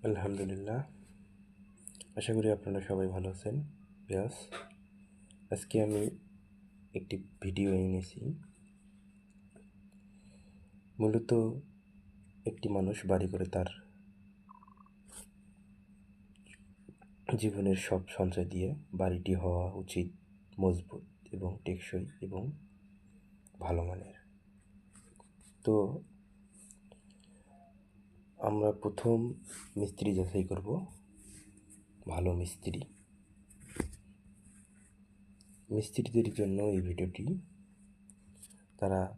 আলহামদুলিল্লাহ। আশা করি আপনারা সবাই ভালো আছেন। ব্যাস, আজকে আমি একটি ভিডিও এনেছি। মূলত একটি মানুষ বাড়ি করে তার জীবনের সব সঞ্চয় দিয়ে বাড়িটি হওয়া উচিত মজবুত এবং টেকসই এবং ভালো মানের। তো আমরা প্রথম মিস্ত্রি যাচাই করব, ভালো মিস্ত্রি। মিস্ত্রিদের জন্য এই ভিডিওটি, তারা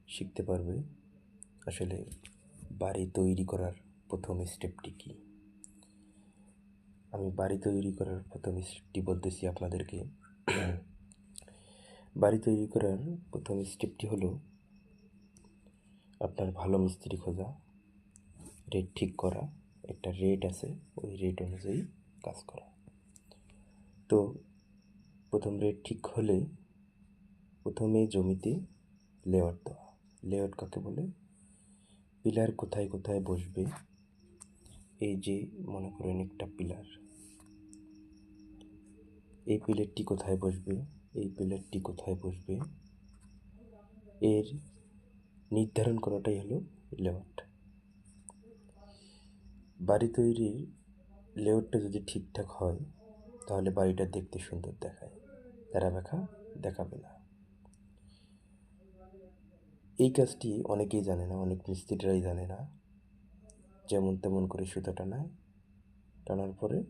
শিখতে পারবে আসলে বাড়ি তৈরি করার প্রথম স্টেপটি কী। আমি বাড়ি তৈরি করার প্রথম স্টেপটি বলতেছি আপনাদেরকে। বাড়ি তৈরি করার প্রথম স্টেপটি হলো আপনার ভালো মিস্ত্রি খোঁজা, রেট ঠিক করা। একটা রেট আছে, ওই রেট অনুযায়ী কাজ করা। তো প্রথম রেট ঠিক হলে প্রথমে জমিতে লেআউট দেওয়া। লেআউট কাকে বলে? পিলার কোথায় কোথায় বসবে। এই যে মনে করেন একটা পিলার, এই পিলারটি কোথায় বসবে, এই পিলারটি কোথায় বসবে, এর নির্ধারণ করাটাই হলো লেআউট। বাড়ি তৈরির লেআউটটা যদি ঠিকঠাক হয় তাহলে বাড়িটা দেখতে সুন্দর দেখায়, তেরা-বেঁকা দেখাবে না। এই কাজটি অনেকেই জানে না, অনেক মিস্ত্রিরাই জানে না। যেমন তেমন করে সুতা টানায়, টানার পরে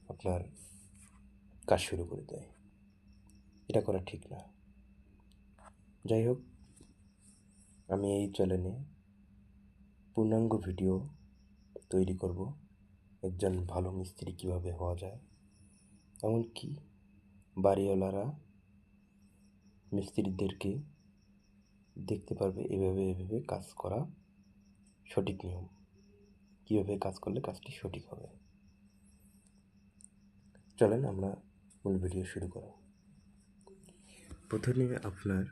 আপনার কাজ শুরু করে দেয়। এটা করা ঠিক না। যাই হোক, আমি এই চ্যানেলে পূর্ণাঙ্গ ভিডিও তৈরি করব একজন ভালো মিস্ত্রি কীভাবে হওয়া যায়। এমনকি বাড়িওয়ালারা মিস্ত্রিদেরকে দেখতে পারবে এভাবে এভাবে কাজ করা সঠিক নিয়ম, কীভাবে কাজ করলে কাজটি সঠিক হবে। চলেন আমরা মূল ভিডিও শুরু করব। প্রথমে আপনার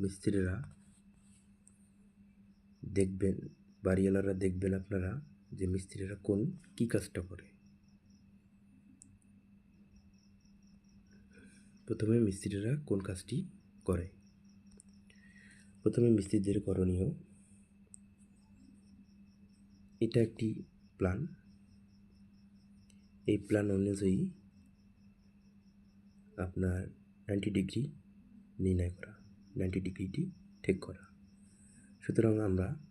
মিস্ত্রিরা দেখবেন, বাড়িওয়ালারা দেখবেন আপনারা যে মিস্ত্রিরা কী কাজটা করে। প্রথমে মিস্ত্রিরা কোন কাজটি করে। প্রথমে মিস্ত্রিদের করণীয়, এটা একটি প্ল্যান। এই প্ল্যান অনুযায়ী আপনার 90 ডিগ্রি নির্ণয় করা, 90 ডিগ্রিটি ঠিক করা। সুতরাং আমরা